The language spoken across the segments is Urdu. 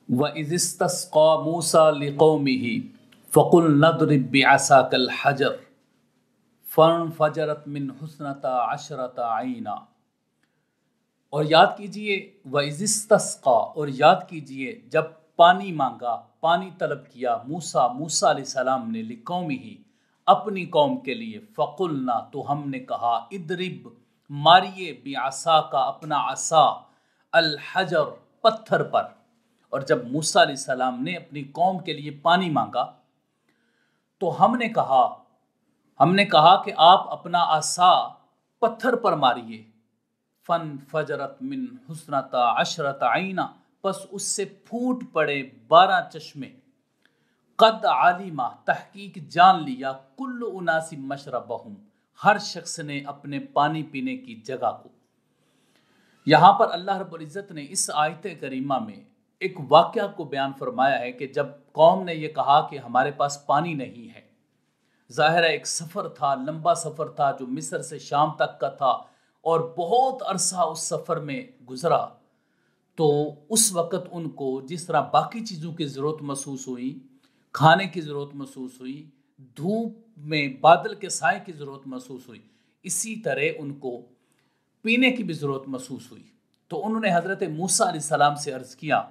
وَإِذِ اسْتَسْقَىٰ مُوسَىٰ لِقَوْمِهِ فَقُلْنَا اضْرِب بِّعَصَاكَ الْحَجَرَ فَانْفَجَرَتْ مِنْهُ اثْنَتَا عَشْرَةَ عَيْنًا۔ اور یاد کیجئے وَإِذِ اسْتَسْقَىٰ، اور یاد کیجئے جب پانی مانگا، پانی طلب کیا موسیٰ علیہ السلام نے لِقَوْمِهِ، اپنی قوم کے لیے، فَقُلْنَا، تو ہم نے کہا، اضرب، ماریے، بِعَصَاکَ، اپنا عصا، الحجر، پتھر پر۔ اور جب موسیٰ علیہ السلام نے اپنی قوم کے لیے پانی مانگا تو ہم نے کہا کہ آپ اپنا عصا پتھر پر ماریے، فَانْفَجَرَتْ مِنْهُ اثْنَتَا عَشْرَةَ عَيْنًا، پس اس سے پھوٹ پڑے 12 چشمے، قد عَلِمَ، تحقیق جان لیا، کل اناس مشربہم، ہر شخص نے اپنے پانی پینے کی جگہ کو۔ یہاں پر اللہ رب العزت نے اس آیت کریمہ میں ایک واقعہ کو بیان فرمایا ہے کہ جب قوم نے یہ کہا کہ ہمارے پاس پانی نہیں ہے، ظاہر ہے ایک سفر تھا، لمبا سفر تھا جو مصر سے شام تک کا تھا، اور بہت عرصہ اس سفر میں گزرا، تو اس وقت ان کو جس طرح باقی چیزوں کی ضرورت محسوس ہوئی، کھانے کی ضرورت محسوس ہوئی، دھوپ میں بادل کے سائے کی ضرورت محسوس ہوئی، اسی طرح ان کو پینے کی بھی ضرورت محسوس ہوئی۔ تو انہوں نے حضرت موسیٰ علیہ السلام سے عرض کیا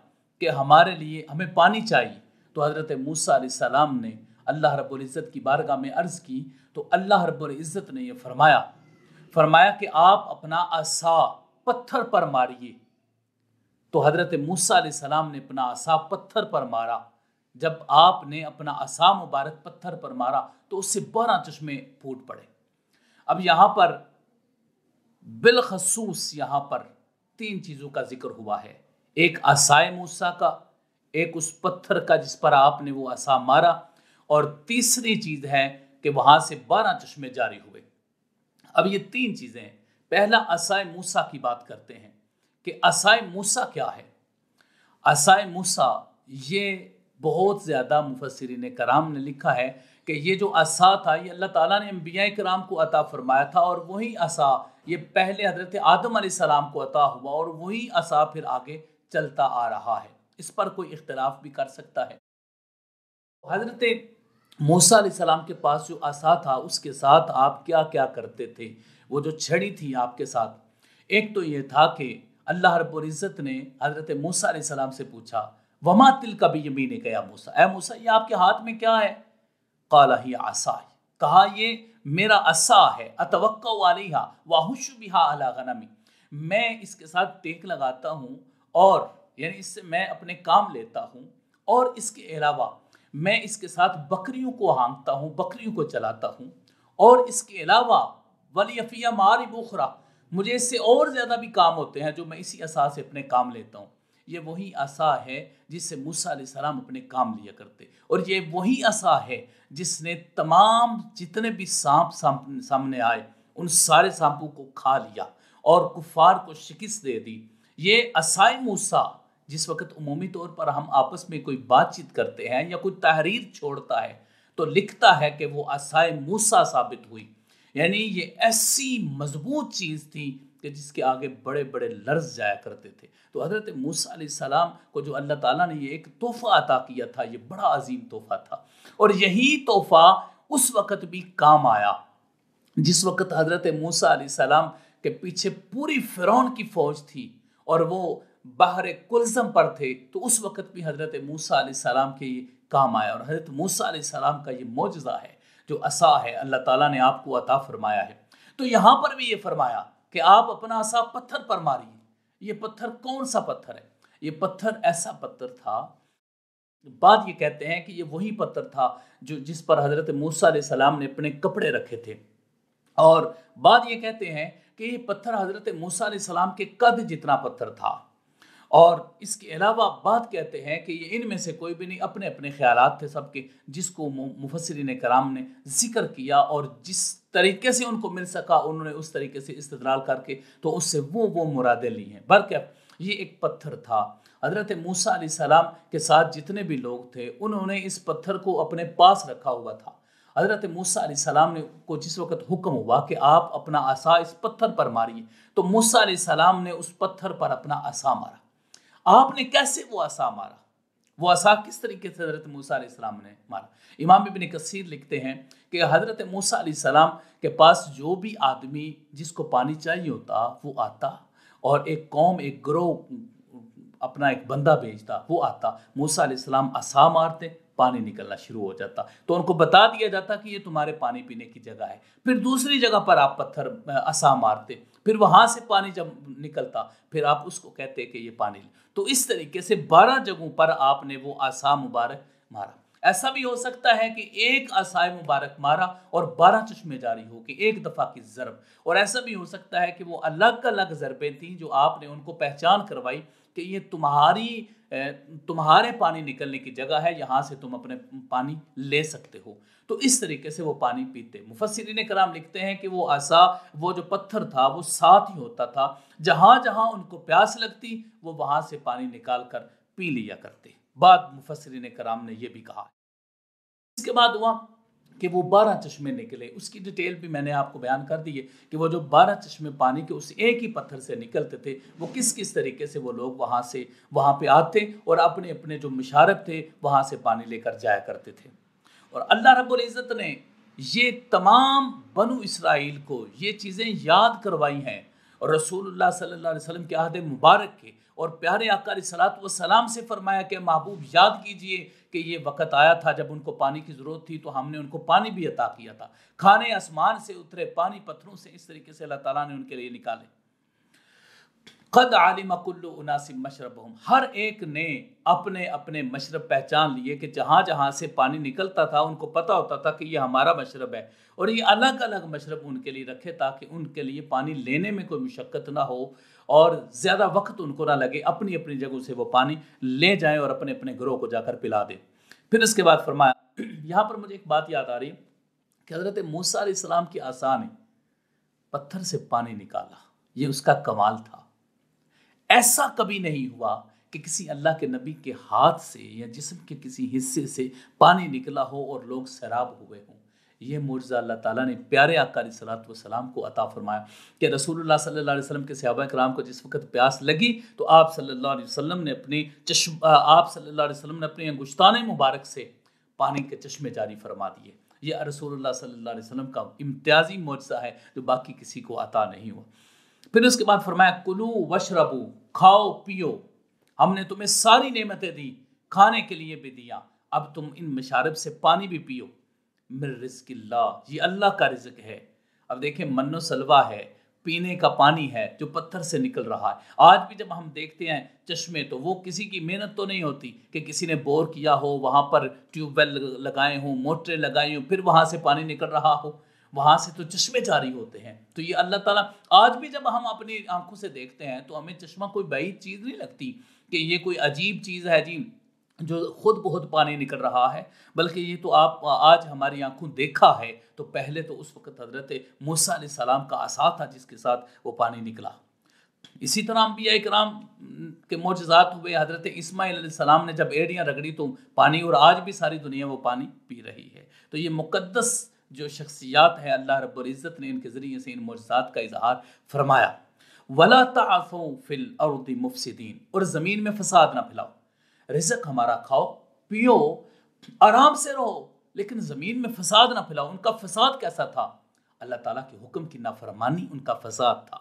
کہ ہمارے لیے ہمیں پانی چاہیے۔ تو حضرت موسیٰ علیہ السلام نے اللہ رب العزت کی بارگاہ میں عرض کی، تو اللہ رب العزت نے یہ فرمایا کہ آپ اپنا عصا پتھر پر ماریے۔ تو حضرت موسیٰ علیہ السلام نے اپنا عصا پتھر پر مارا۔ جب آپ نے اپنا عصا مبارک پتھر پر مارا تو اس سے 12 چشمے پھوٹ پڑے۔ اب یہاں پر بالخصوص 3 چیزوں کا ذکر ہوا ہے، ایک عصائے موسیٰ کا، ایک اس پتھر کا جس پر آپ نے وہ عصا مارا، اور تیسری چیز ہے کہ وہاں سے 12 چشمے جاری ہوئے۔ اب یہ 3 چیزیں ہیں۔ پہلا عصائے موسیٰ کی بات کرتے ہیں کہ عصائے موسیٰ کیا ہے۔ عصائے موسیٰ، یہ بہت زیادہ مفسرین کرام نے لکھا ہے کہ یہ جو عصا تھا یہ اللہ تعالیٰ نے انبیاء کرام کو عطا فرمایا تھا، اور وہی عصا یہ پہلے حضرت آدم علیہ السلام کو عطا ہوا، اور وہی عصا پھر آگے چلتا آ رہا ہے۔ اس پر کوئی اختلاف بھی کر سکتا ہے۔ حضرت موسیٰ علیہ السلام کے پاس جو عصا تھا اس کے ساتھ آپ کیا کیا کرتے تھے، وہ جو چھڑی تھی آپ کے ساتھ، ایک تو یہ تھا کہ اللہ رب العزت نے حضرت موسیٰ علیہ السلام سے پوچھا، وما تلک بیمینک یا موسیٰ، اے موسیٰ یہ آپ کے ہاتھ میں کیا ہے؟ قال ہی عصائی، کہا یہ میرا عصا ہے، اتوکا علیہا واہش بہا علی غنمی، میں اس کے ساتھ ٹیک لگاتا ہوں، اور یعنی اس سے میں اپنے کام لیتا ہوں، اور اس کے علاوہ میں اس کے ساتھ بکریوں کو ہانکتا ہوں، بکریوں کو چلاتا ہوں، اور اس کے علاوہ ولی فیہا مآرب اخری، مجھے اس سے اور زیادہ بھی کام ہوتے ہیں جو میں اسی عصا سے اپنے کام لیتا ہوں۔ یہ وہی عصا ہے جس سے موسیٰ علیہ السلام اپنے کام لیا کرتے، اور یہ وہی عصا ہے جس نے تمام جتنے بھی سانپ سامنے آئے ان سارے سانپوں کو کھا لیا اور کفار کو شکست دے دی۔ یہ عصائے موسیٰ، جس وقت عمومی طور پر ہم آپس میں کوئی بات چیت کرتے ہیں یا کوئی تحریر چھوڑتا ہے تو لکھتا ہے کہ وہ عصائے موسیٰ ثابت ہوئی، یعنی یہ ایسی مضبوط چیز تھی کہ جس کے آگے بڑے بڑے لرز جایا کرتے تھے۔ تو حضرت موسیٰ علیہ السلام کو جو اللہ تعالیٰ نے یہ ایک تحفہ عطا کیا تھا، یہ بڑا عظیم تحفہ تھا، اور یہی تحفہ اس وقت بھی کام آیا جس وقت حضرت موسیٰ علیہ السلام کے پیچھے پوری فرعون کی فوج تھی اور وہ بحر کلزم پر تھے، تو اس وقت بھی حضرت موسیٰ علیہ السلام کے یہ کام آیا، اور حضرت موسیٰ علیہ السلام کا یہ معجزہ ہے جو عصا ہے، اللہ تعالیٰ نے آپ کو عطا فرمایا ہے۔ تو یہاں پر بھی یہ فرمایا کہ آپ اپنا عصا پتھر پر ماریے۔ یہ پتھر کون سا پتھر ہے؟ یہ پتھر ایسا پتھر تھا، بات یہ کہتے ہیں کہ یہ وہی پتھر تھا جس پر حضرت موسیٰ علیہ السلام نے اپنے کپڑے رکھے تھے، اور بات یہ کہتے ہیں کہ یہ پتھر حضرت موسیٰ علیہ السلام کے قد جتنا پتھر تھا، اور اس کے علاوہ بات کہتے ہیں کہ یہ ان میں سے کوئی بھی نہیں، اپنے اپنے خیالات تھے سب کے، جس کو مفسرین کرام نے ذکر کیا، اور جس طریقے سے ان کو مل سکا انہوں نے اس طریقے سے استدلال کر کے تو اس سے وہ مرادیں لی ہیں۔ بلکہ یہ ایک پتھر تھا، حضرت موسیٰ علیہ السلام کے ساتھ جتنے بھی لوگ تھے انہوں نے اس پتھر کو اپنے پاس رکھا ہوا تھا۔ حضرت موسیٰ علیہ السلام نے کو جس وقت حکم ہوا کہ آپ اپنا عصا اس پتھر پر ماریے، تو موسیٰ علیہ السلام نے اس پتھر پر اپنا عصا مارا۔ آپ نے کیسے وہ عصا مارا؟ وہ عصا کس طریقے سے حضرت موسیٰ علیہ السلام نے مارا؟ امام ابن کثیر لکھتے ہیں کہ حضرت موسیٰ علیہ السلام کے پاس جو بھی آدمی جس کو پانی چاہیے ہوتا وہ آتا، اور ایک قوم، ایک گروہ اپنا ایک بندہ بھیجتا، وہ آتا، موسیٰ علیہ السلام عصا مارتے، پانی نکلنا شروع ہو جاتا، تو ان کو بتا دیا جاتا کہ یہ تمہارے پانی پینے کی جگہ ہے۔ پھر دوسری جگہ پر آپ پتھر عصا مارتے، پھر وہاں سے پانی جب نکلتا پھر آپ اس کو کہتے کہ یہ پانی لے۔ تو اس طریقے سے 12 جگہوں پر آپ نے وہ عصا مبارک مارا۔ ایسا بھی ہو سکتا ہے کہ ایک عصا مبارک مارا اور 12 چشمے جاری ہو کہ ایک دفعہ کی ضرب، اور ایسا بھی ہو سکتا ہے کہ وہ الگ الگ ضربیں تھیں جو آپ نے ان کو پہچان کروائی کہ یہ تمہارے پانی نکلنے کی جگہ ہے، یہاں سے تم اپنے پانی لے سکتے ہو۔ تو اس طریقے سے وہ پانی پیتے۔ مفسرین کرام لکھتے ہیں کہ وہ عصا، وہ جو پتھر تھا وہ ساتھ ہی ہوتا تھا، جہاں جہاں ان کو پیاس لگتی وہ وہاں سے پانی نکال کر پی لیا کرتے۔ بعد مفسرین کرام نے یہ بھی کہا۔ اس کے بعد ہوا کہ وہ 12 چشمے نکلے، اس کی ڈیٹیل بھی میں نے آپ کو بیان کر دی ہے کہ وہ جو 12 چشمے پانی کے اس ایک ہی پتھر سے نکلتے تھے، وہ کس طریقے سے وہ لوگ وہاں پہ آتے اور اپنے اپنے جو مشارب تھے وہاں سے پانی لے کر جایا کرتے تھے۔ اور اللہ رب العزت نے یہ تمام بنو اسرائیل کو یہ چیزیں یاد کروائی ہیں، اور رسول اللہ صلی اللہ علیہ وسلم کے عہد مبارک کے اور پیارے آقا علیہ الصلوۃ والسلام سے فرمایا کہ محبوب یاد کیجئے کہ یہ وقت آیا تھا جب ان کو پانی کی ضرورت تھی تو ہم نے ان کو پانی بھی عطا کیا تھا، کھانے آسمان سے اترے، پانی پتھروں سے، اس طریقے سے اللہ تعالیٰ نے ان کے لیے نکالے۔ قد علم کل اناس مشربہم، ہر ایک نے اپنے اپنے مشرب پہچان لیے کہ جہاں جہاں سے پانی نکلتا تھا ان کو پتا ہوتا تھا کہ یہ ہمارا مشرب ہے، اور یہ الگ الگ مشرب ان کے لیے رکھے تاکہ ان کے لیے پانی لینے میں کوئی مشقت نہ ہو اور زیادہ وقت ان کو نہ لگے، اپنی اپنی جگہوں سے وہ پانی لے جائیں اور اپنے اپنے گروہ کو جا کر پلا دیں۔ پھر اس کے بعد فرمایا، یہاں پر مجھے ایک بات یاد آ رہی ہے کہ حضرت موسیٰ علیہ السلام کی عصا نے پتھر سے پانی نکالا، یہ اس کا کمال تھا۔ ایسا کبھی نہیں ہوا کہ کسی اللہ کے نبی کے ہاتھ سے یا جسم کے کسی حصے سے پانی نکلا ہو اور لوگ سیراب ہوئے ہوں۔ یہ معجزہ اللہ تعالیٰ نے پیارے آقا علیہ الصلوۃ والسلام کو عطا فرمایا کہ رسول اللہ صلی اللہ علیہ وسلم کے صحابہ کرام کو جس وقت پیاس لگی تو آپ صلی اللہ علیہ وسلم نے اپنے انگشتان مبارک سے پانی کے چشمے جاری فرما دیے۔ یہ رسول اللہ صلی اللہ علیہ وسلم کا امتیازی معجزہ ہے جو باقی کسی کو عطا نہیں ہوا۔ پھر اس کے بعد فرمایا کلو وشربو، کھاؤ پیو، ہم نے تمہیں ساری نعمتیں دی، کھانے کے لیے بھی دیا، اب تم ان مشارب سے پانی بھی پیو، من رزق اللہ، یہ اللہ کا رزق ہے۔ اب دیکھیں من و سلوہ ہے، پینے کا پانی ہے جو پتھر سے نکل رہا ہے۔ آج بھی جب ہم دیکھتے ہیں چشمے تو وہ کسی کی محنت تو نہیں ہوتی کہ کسی نے بور کیا ہو، وہاں پر ٹیوب ویل لگائے ہوں، موٹریں لگائی ہوں، پھر وہاں سے پانی نکل رہا ہو، وہاں سے تو چشمے جاری ہوتے ہیں۔ تو یہ اللہ تعالیٰ آج بھی جب ہم اپنی آنکھوں سے دیکھتے ہیں تو ہمیں چشمہ کوئی بعید چیز نہیں لگتی کہ یہ کوئی عجیب چیز ہے جی جو خود بہت پانی نکل رہا ہے، بلکہ یہ تو آپ آج ہماری آنکھوں دیکھا ہے، تو پہلے تو اس وقت حضرت موسیٰ علیہ السلام کا عصا تھا جس کے ساتھ وہ پانی نکلا۔ اسی طرح انبیاء کرام کے معجزات ہوئے۔ حضرت اسماعیل علیہ السلام نے جب ایڑیاں رگڑی تو پانی، اور آج بھی ساری دنیا وہ پانی پی رہی ہے۔ تو یہ مقدس جو شخصیات ہیں اللہ رب العزت نے ان کے ذریعے سے ان معجزات کا اظہار فرمایا۔ وَلَا تَعْثَوْا فِي الْأَرْضِ مُفْسِدِينَ، اور زمین میں فساد نہ پھیلاؤ، رزق ہمارا کھاؤ پیو آرام سے رہو لیکن زمین میں فساد نہ پھیلاؤ۔ ان کا فساد کیسا تھا؟ اللہ تعالیٰ کے حکم کی نافرمانی ان کا فساد تھا،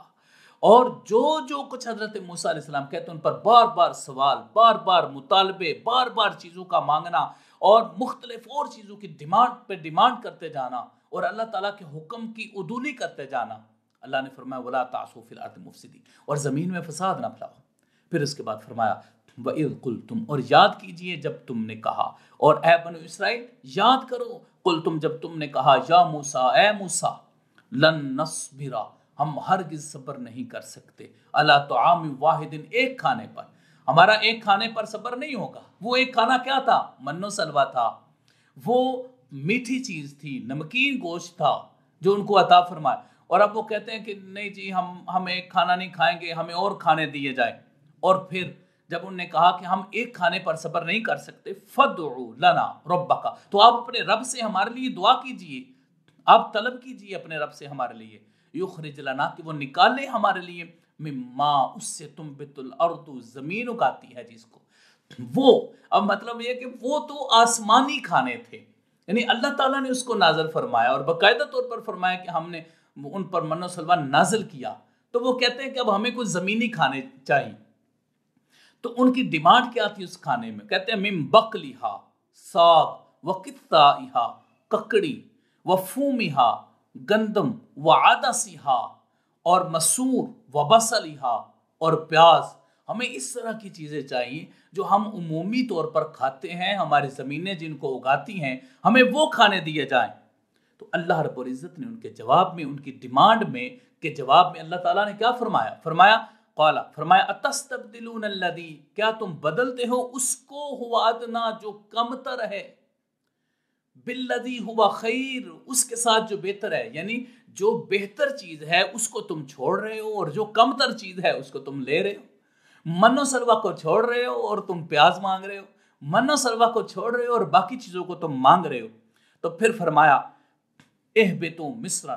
اور جو کچھ حضرت موسیٰ علیہ السلام کہتے ہیں ان پر بار بار سوال، بار بار مطالبے، بار بار چیزوں کا مانگنا اور مختلف اور چیزوں کی ڈیمانڈ پہ ڈیمانڈ کرتے جانا اور اللہ تعالیٰ کے حکم کی عدولی کرتے جانا۔ اللہ نے فرمایا وَلَا تَعْثُوا فِي الْأَرْضِ مُفْسِدِينَ، اور زمین میں فساد نہ پھیلاؤ۔ پھر اس کے بعد فرمایا وَإِذْ قُلْتُمْ، اور یاد کیجئے جب تم نے کہا، اور اے بنو اسرائیل یاد کرو، قُلْتُمْ جب تم نے کہا، یا موسیٰ، اے موسیٰ، لن نصبر، ہم ہرگز صبر نہیں کر سکتے، علی طعام واحد، ایک کھانے پر، ہمارا ایک کھانے پر صبر نہیں ہوگا۔ وہ ایک کھانا کیا تھا؟ من و سلوہ تھا، وہ میٹھی چیز تھی، نمکین گوشت تھا جو ان کو عطا فرمایا، اور اب وہ کہتے ہیں کہ نہیں جی ہم ایک کھانا نہیں کھائیں گے، ہمیں اور کھانے دیے جائیں۔ اور پھر جب انہوں نے کہا کہ ہم ایک کھانے پر صبر نہیں کر سکتے، فَادْعُ لَنَا رَبَّكَ، تو آپ اپنے رب سے ہمارے لیے دعا کیجئے، آپ طلب کیجئے اپنے رب سے ہمارے لیے، یخرج لنا، کہ وہ نکالے ہمارے لیے، مما، اس سے تنبت الارض، زمین اگاتی ہے جس کو، وہ اب مطلب یہ کہ وہ تو آسمانی کھانے تھے، یعنی اللہ تعالیٰ نے اس کو نازل فرمایا اور باقاعدہ طور پر فرمایا کہ ہم نے ان پر من و سلوہ نازل کیا، تو وہ کہتے ہیں کہ اب ہمیں کچھ زمینی کھانے چاہیے۔ تو ان کی ڈیمانڈ کیا تھی اس کھانے میں؟ کہتے ہیں من بقلیہا، ساگ، وقطائہا، ککڑی، وفومہا، گندم، وعدسہا، اور مسور، وبصلہا، اور پیاز۔ ہمیں اس طرح کی چیزیں چاہیے جو ہم عمومی طور پر کھاتے ہیں، ہماری زمینیں جن کو اگاتی ہیں، ہمیں وہ کھانے دیے جائیں۔ تو اللہ رب العزت نے ان کے جواب میں، ان کی ڈیمانڈ میں کے جواب میں اللہ تعالیٰ نے کیا فرمایا؟ فرمایا اتستبدلون الذی، کیا تم بدلتے ہو اس کو ہوا ادنا، جو کم تر ہے، بالذی ہوا خیر، اس کے ساتھ جو بہتر ہے، یعنی جو بہتر چیز ہے اس کو تم چھوڑ رہے ہو اور جو کم تر چیز ہے اس کو تم لے رہے ہو۔ من و سلوہ کو چھوڑ رہے ہو اور تم پیاز مانگ رہے ہو، من و سلوہ کو چھوڑ رہے ہو اور باقی چیزوں کو تم مانگ رہے ہو۔ تو پھر فرمایا اہبطوا مصرا،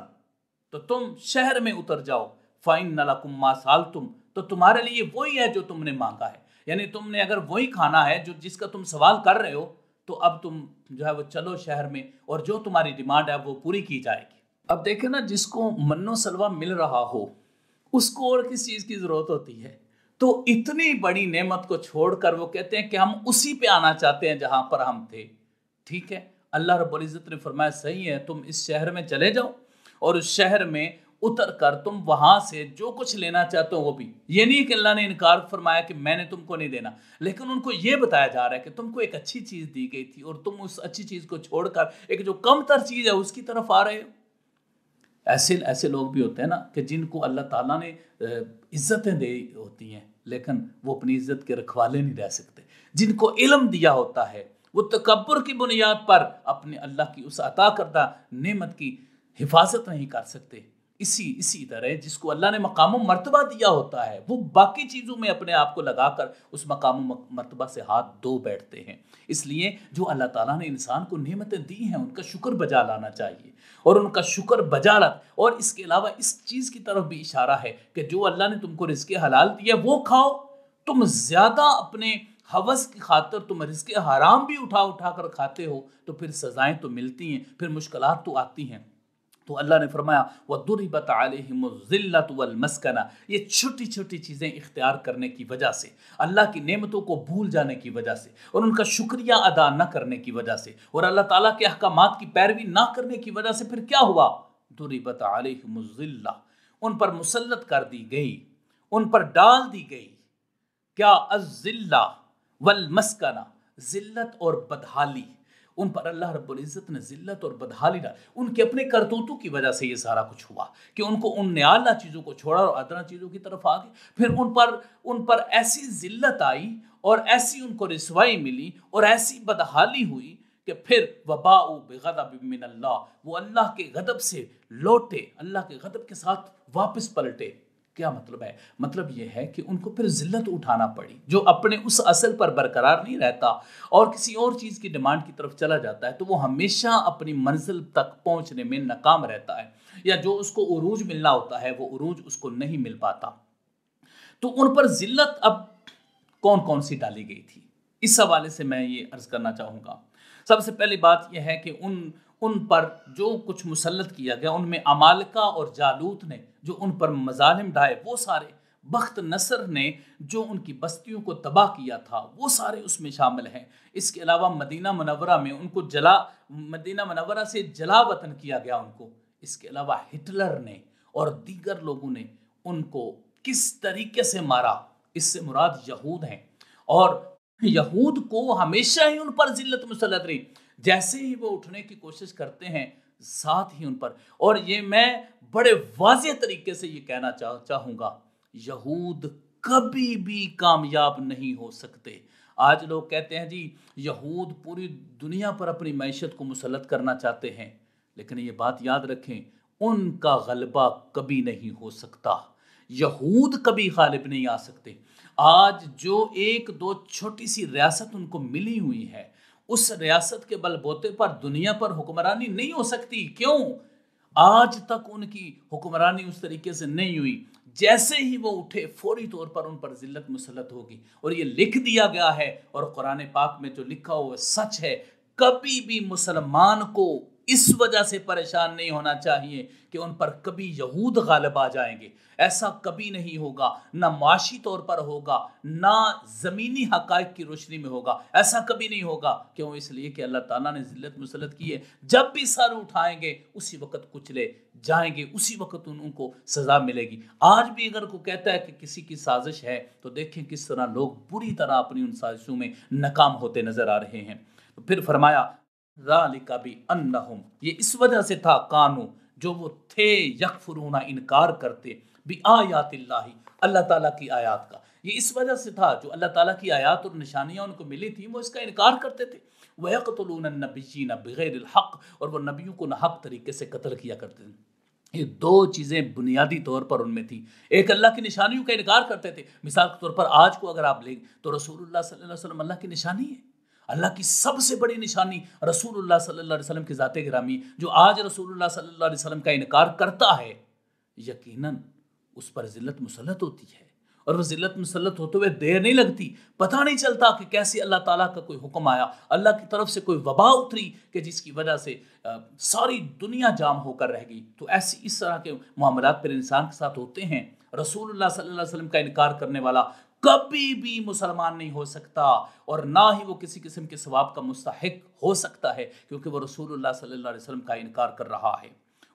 تو تم شہر میں اتر جاؤ، فإن لکم ما سألتم، تو تمہارے لیے وہی ہے جو تم نے مانگا ہے، یعنی تم نے اگر وہی کھانا ہے جو جس کا تم سوال کر رہے ہو، تو اب تم جو ہے وہ چلو شہر میں اور جو تمہاری ڈیمانڈ ہے وہ پوری کی جائے گی۔ اب دیکھیں نا، جس کو من و سلوہ مل رہا ہو اس کو اور کس چیز کی ضرورت ہوتی ہے؟ تو اتنی بڑی نعمت کو چھوڑ کر وہ کہتے ہیں کہ ہم اسی پہ آنا چاہتے ہیں جہاں پر ہم تھے۔ ٹھیک ہے، اللہ رب العزت نے فرمایا صحیح ہے، تم اس شہر میں چلے جاؤ اور اس شہر میں اتر کر تم وہاں سے جو کچھ لینا چاہتے ہو وہ بھی۔ یہ نہیں کہ اللہ نے انکار فرمایا کہ میں نے تم کو نہیں دینا، لیکن ان کو یہ بتایا جا رہا ہے کہ تم کو ایک اچھی چیز دی گئی تھی اور تم اس اچھی چیز کو چھوڑ کر ایک جو کم تر چیز ہے اس کی طرف آ رہے ہو۔ ایسے لوگ بھی ہوتے ہیں نا کہ جن کو اللہ تعالیٰ نے عزتیں دی ہوتی ہیں لیکن وہ اپنی عزت کے رکھوالے نہیں رہ سکتے، جن کو علم دیا ہوتا ہے وہ تکبر کی بنیاد پر اپنے اللہ کی اس عطا کردہ نعمت کی حفاظت نہیں کر سکتے۔ اسی طرح جس کو اللہ نے مقام و مرتبہ دیا ہوتا ہے وہ باقی چیزوں میں اپنے آپ کو لگا کر اس مقام و مرتبہ سے ہاتھ دھو بیٹھتے ہیں۔ اس لیے جو اللہ تعالیٰ نے انسان کو نعمتیں دی ہیں ان کا شکر بجا لانا چاہیے، اور ان کا شکر بجا لا، اور اس کے علاوہ اس چیز کی طرف بھی اشارہ ہے کہ جو اللہ نے تم کو رزق حلال دیا وہ کھاؤ۔ تم زیادہ اپنے ہوس کی خاطر تم رزق حرام بھی اٹھا کر کھاتے ہو تو پھر سزائیں تو ملتی ہیں، پھر مشکلات تو آتی ہیں۔ تو اللہ نے فرمایا وَضُرِبَتْ عَلَيْهِمُ الذِّلَّةُ وَالْمَسْكَنَةُ، یہ چھوٹی چھوٹی چیزیں اختیار کرنے کی وجہ سے، اللہ کی نعمتوں کو بھول جانے کی وجہ سے اور ان کا شکریہ ادا نہ کرنے کی وجہ سے اور اللہ تعالیٰ کے احکامات کی پیروی نہ کرنے کی وجہ سے پھر کیا ہوا؟ ضُرِبَتْ عَلَيْهِمُ الذِّلَّةُ، ان پر مسلط کر دی گئی، ان پر ڈال دی گئی کیا؟ الذلہ والمسکنہ، ذلت اور بدحالی، ان پر اللہ رب العزت نے ذلت اور بدحالی ڈال، ان کے اپنے کرتوتوں کی وجہ سے یہ سارا کچھ ہوا کہ ان کو ان نے اعلیٰ چیزوں کو چھوڑا اور ادنا چیزوں کی طرف آ گئے۔ پھر ان پر ایسی ذلت آئی اور ایسی ان کو رسوائی ملی اور ایسی بدحالی ہوئی کہ پھر وباءوا بغضب من اللہ، وہ اللہ کے غضب سے لوٹے، اللہ کے غضب کے ساتھ واپس پلٹے۔ کیا مطلب ہے؟ مطلب یہ ہے کہ ان کو پھر ذلت اٹھانا پڑی، جو اپنے اس اصل پر برقرار نہیں رہتا اور کسی اور چیز کی ڈیمانڈ کی طرف چلا جاتا ہے تو وہ ہمیشہ اپنی منزل تک پہنچنے میں ناکام رہتا ہے، یا جو اس کو عروج ملنا ہوتا ہے وہ عروج اس کو نہیں مل پاتا۔ تو ان پر ذلت اب کون سی ڈالی گئی تھی، اس حوالے سے میں یہ عرض کرنا چاہوں گا۔ سب سے پہلی بات یہ ہے کہ ان پر جو کچھ مسلط کیا گیا، ان میں عمالقہ اور جالوت نے جو ان پر مظالم ڈھائے وہ سارے، بخت نصر نے جو ان کی بستیوں کو تباہ کیا تھا وہ سارے اس میں شامل ہیں۔ اس کے علاوہ مدینہ منورہ میں ان کو مدینہ منورہ سے جلا وطن کیا گیا ان کو۔ اس کے علاوہ ہٹلر نے اور دیگر لوگوں نے ان کو کس طریقے سے مارا، اس سے مراد یہود ہیں، اور یہود کو ہمیشہ ہی ان پر ذلت مسلط رہی، جیسے ہی وہ اٹھنے کی کوشش کرتے ہیں ساتھ ہی ان پر، اور یہ میں بڑے واضح طریقے سے یہ کہنا چاہوں گا، یہود کبھی بھی کامیاب نہیں ہو سکتے۔ آج لوگ کہتے ہیں جی یہود پوری دنیا پر اپنی معیشت کو مسلط کرنا چاہتے ہیں، لیکن یہ بات یاد رکھیں ان کا غلبہ کبھی نہیں ہو سکتا، یہود کبھی غالب نہیں آ سکتے۔ آج جو ایک دو چھوٹی سی ریاست ان کو ملی ہوئی ہے، اس ریاست کے بل بوتے پر دنیا پر حکمرانی نہیں ہو سکتی۔ کیوں؟ آج تک ان کی حکمرانی اس طریقے سے نہیں ہوئی، جیسے ہی وہ اٹھے فوری طور پر ان پر ذلت مسلط ہوگی۔ اور یہ لکھ دیا گیا ہے، اور قرآن پاک میں جو لکھا ہوا سچ ہے۔ کبھی بھی مسلمان کو اس وجہ سے پریشان نہیں ہونا چاہیے کہ ان پر کبھی یہود غالب آ جائیں گے، ایسا کبھی نہیں ہوگا، نہ معاشی طور پر ہوگا، نہ زمینی حقائق کی روشنی میں ہوگا، ایسا کبھی نہیں ہوگا۔ کیوں؟ اس لیے کہ اللہ تعالیٰ نے ذلت مسلط کی ہے، جب بھی سر اٹھائیں گے اسی وقت کچلے جائیں گے، اسی وقت ان کو سزا ملے گی۔ آج بھی اگر کوئی کہتا ہے کہ کسی کی سازش ہے تو دیکھیں کس طرح لوگ بری طرح اپنی ان سازشوں میں ناکام ہوتے نظر آ رہے ہیں۔ پھر فرمایا ذالک بانہم، یہ اس وجہ سے تھا، کانو جو وہ تھے، یکفرون انکار کرتے، بآیات اللہ اللہ تعالیٰ کی آیات کا، یہ اس وجہ سے تھا، جو اللہ تعالیٰ کی آیات اور نشانیاں ان کو ملی تھیں وہ اس کا انکار کرتے تھے۔ وَيَقْتُلُونَ النَّبِيِّينَ بِغَيْرِ الْحَقِّ، اور وہ نبیوں کو ناحق طریقے سے قتل کیا کرتے تھے۔ یہ دو چیزیں بنیادی طور پر ان میں تھی۔ ایک اللہ کی نشانیوں کا انکار کرتے تھے، مثال کے طور پر آج کو اگر آپ لیں تو رسول اللہ صلی اللہ علیہ وسلم اللہ کی نشانی ہے، اللہ کی سب سے بڑی نشانی رسول اللہ صلی اللہ علیہ وسلم کی ذات گرامی۔ جو آج رسول اللہ صلی اللہ علیہ وسلم کا انکار کرتا ہے یقیناً اس پر ذلت مسلط ہوتی ہے، اور وہ ذلت مسلط ہوتے ہوئے دیر نہیں لگتی، پتہ نہیں چلتا کہ کیسے اللہ تعالیٰ کا کوئی حکم آیا، اللہ کی طرف سے کوئی وبا اتری کہ جس کی وجہ سے ساری دنیا جام ہو کر رہ گئی۔ تو ایسی اس طرح کے معاملات پھر انسان کے ساتھ ہوتے ہیں۔ رسول اللہ صلی اللہ علیہ وسلم کا انکار کرنے والا کبھی بھی مسلمان نہیں ہو سکتا، اور نہ ہی وہ کسی قسم کے ثواب کا مستحق ہو سکتا ہے، کیونکہ وہ رسول اللہ صلی اللہ علیہ وسلم کا انکار کر رہا ہے۔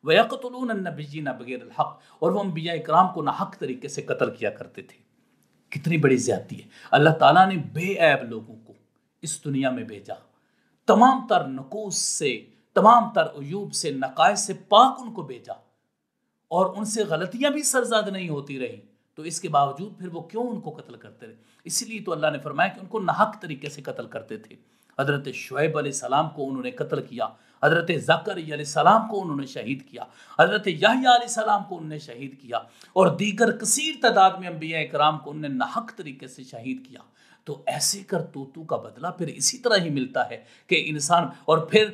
وَيَقْتُلُونَ النَّبِيِّينَ بِغَيْرِ الْحَقِّ، اور وہ انبیاء اکرام کو ناحق طریقے سے قتل کیا کرتے تھے۔ کتنی بڑی زیادتی ہے! اللہ تعالیٰ نے بے عیب لوگوں کو اس دنیا میں بھیجا، تمام تر نقوص سے، تمام تر عیوب سے، نقائص سے پاک ان کو بھیجا، اور ان سے غلطیاں بھی سرزاد نہیں ہوتی رہی، تو اس کے باوجود پھر وہ کیوں ان کو قتل کرتے رہے؟ اسی لیے تو اللہ نے فرمایا کہ ان کو ناحق طریقے سے قتل کرتے تھے۔ حضرت شعیب علیہ السلام کو انہوں نے قتل کیا، حضرت زکریا علیہ السلام کو انہوں نے شہید کیا، حضرت یحییٰ علیہ السلام کو انہوں نے شہید کیا، اور دیگر کثیر تعداد میں انبیاء اکرام کو انہوں نے ناحق طریقے سے شہید کیا۔ تو ایسے کرتوتوں کا بدلہ پھر اسی طرح ہی ملتا ہے کہ انسان، اور پھر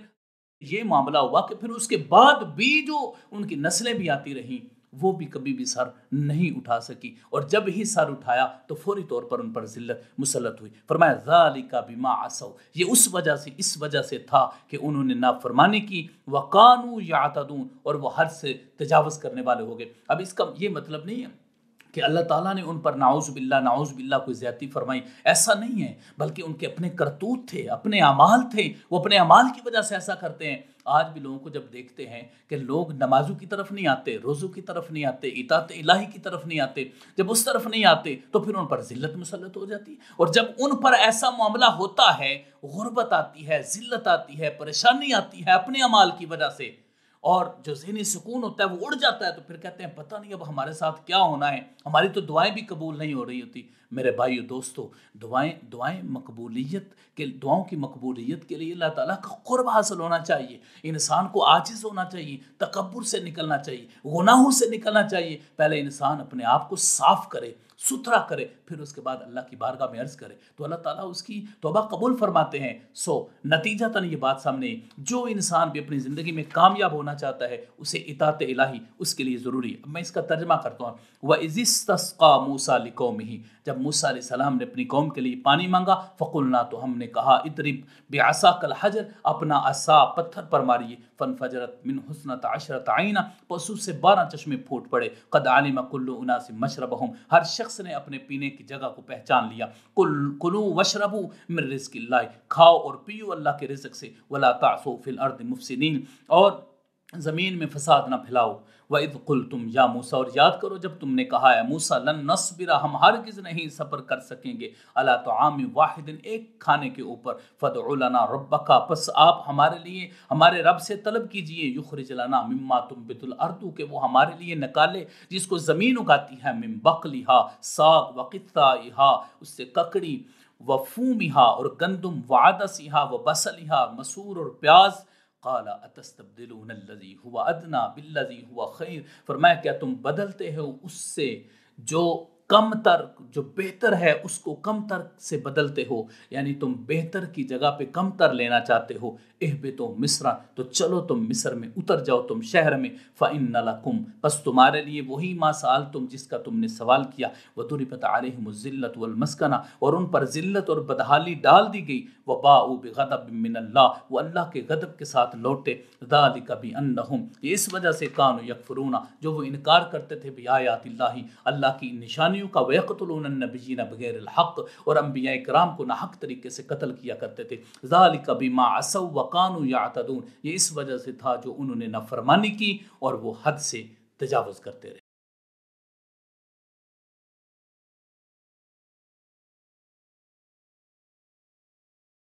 یہ معاملہ ہوا کہ پھر اس کے بعد بھی جو ان کی نسلیں بھی آتی رہیں وہ بھی کبھی بھی سر نہیں اٹھا سکی، اور جب ہی سر اٹھایا تو فوری طور پر ان پر ذلت مسلط ہوئی۔ فرمایا ذالک بما عصوا، یہ اس وجہ سے تھا کہ انہوں نے نافرمانی کی، وقانوا یعتدون، اور وہ حد سے تجاوز کرنے والے ہو گئے۔ اب اس کا یہ مطلب نہیں ہے کہ اللہ تعالیٰ نے ان پر نعوذ باللہ کوئی زیادتی فرمائی، ایسا نہیں ہے، بلکہ ان کے اپنے کرتوت تھے، اپنے اعمال تھے، وہ اپنے اعمال کی وجہ سے ایسا کرتے ہیں۔ آج بھی لوگوں کو جب دیکھتے ہیں کہ لوگ نمازوں کی طرف نہیں آتے، روزوں کی طرف نہیں آتے، اطاعت الہی کی طرف نہیں آتے، جب اس طرف نہیں آتے تو پھر ان پر ذلت مسلط ہو جاتی ہے، اور جب ان پر ایسا معاملہ ہوتا ہے، غربت آتی ہے، ذلت آتی ہے، پریشانی آتی ہے اپنے اعمال کی وجہ سے، اور جو ذہنی سکون ہوتا ہے وہ اڑ جاتا ہے، تو پھر کہتے ہیں پتہ نہیں اب ہمارے ساتھ کیا ہونا ہے، ہماری تو دعائیں بھی قبول نہیں ہو رہی ہوتی۔ میرے بھائیو دوستو، دعائیں مقبولیت کے، دعاؤں کی مقبولیت کے لیے اللہ تعالیٰ کا قرب حاصل ہونا چاہیے، انسان کو عاجز ہونا چاہیے، تکبر سے نکلنا چاہیے، گناہوں سے نکلنا چاہیے۔ پہلے انسان اپنے آپ کو صاف کرے، ستھرا کرے، پھر اس کے بعد اللہ کی بارگاہ میں عرض کرے، تو اللہ تعالیٰ اس کی توبہ قبول فرماتے ہیں۔ نتیجتاً یہ بات سامنے، جو انسان بھی اپنی زندگی میں کامیاب ہونا چاہتا ہے اسے اطاعت الہی اس کے لیے ضروری ہے۔ اب میں اس کا ترجمہ کرتا ہوں۔ وَإِذِ اسْتَسْقَىٰ مُوسَىٰ لِقَوْمِهِ، جب موسیٰ علیہ السلام نے اپنی قوم کے لیے پانی مانگا، فَقُلْنَا، تو ہم نے کہا، اضرب بِعَصَاكَ الْحَجَرَ، اپنا عصا پتھر پر ماریے، فَانْفَجَرَتْ مِنْهُ اثْنَتَ عَشْرَةَ عَيْنًا، پس اس سے 12 چشمے پھوٹ پڑے، قَدْ عَلِمَ كُلُّ أُنَاسٍ مَشْرَبَهُمْ، ہر شخص نے اپنے پینے کی جگہ کو پہچان لیا۔ کُلُوا وَاشْرَبُوا مِن رِزْقِ اللَّهِ، کھاؤ اور پیو اللہ کے رزق سے، وَلَا تَعْثُوا فِي الْأَرْضِ مُفْسِدِينَ، اور زمین میں فساد نہ پھیلاؤ۔ وَإِذْ قُلْتُمْ يَا مُوسَىٰ، اور یاد کرو جب تم نے کہا ہے موسیٰ، لَن نَصْبِرَ، ہم ہرگز نہیں صبر کر سکیں گے، عَلَىٰ طَعَامٍ وَاحِدٍ، ایک کھانے کے اوپر، فَادْعُ لَنَا رَبَّكَ، پس آپ ہمارے لیے ہمارے رب سے طلب کیجئے، يُخْرِجْ لَنَا مِمَّا تُنبِتُ الْأَرْضُ، کہ وہ ہمارے لیے نکالے جس کو زمین اگاتی ہے، مِن بَقْلِهَا، ساگ، وَقِثَّائِهَا، اس سے ککڑی، وَفُومِهَا، اور گندم، وَعَدَسِهَا، وَبَصَلِهَا، مسور اور پیاز۔ قال اتستبدلون الذی هو ادنی بالذی هو خیر، فرمایا کیا تم بدلتے ہو اس سے جو کم تر جو بہتر ہے اس کو کم تر سے بدلتے ہو، یعنی تم بہتر کی جگہ پہ کم تر لینا چاہتے ہو، اہبطوا مصر، تو چلو تم مصر میں اتر جاؤ، تم شہر میں، فإن لکم، بس تمہارے لیے وہی ما سألتم جس کا تم نے سوال کیا، وضربت علیہم الذلۃ والمسکنہ، اور ان پر ذلت اور بدحالی ڈال دی گئی، وباؤوا بغضب من اللہ، وہ اللہ کے غضب کے ساتھ لوٹے، ذالک بانہم، یہ اس وجہ سے کانوا یکفرون، جو وہ انکار کرتے تھے بآیات اللہ، اللہ کی نشانیوں کا، ویقتلون النبیین بغیر الحق، اور انبیاء کرام کو ناحق طریقے سے قتل کیا کرتے تھے، ذالک بما عصوا وکانوا یعتدون، یہ اس وجہ سے تھا جو انہوں نے نافرمانی کی اور وہ حد سے تجاوز کرتے رہے۔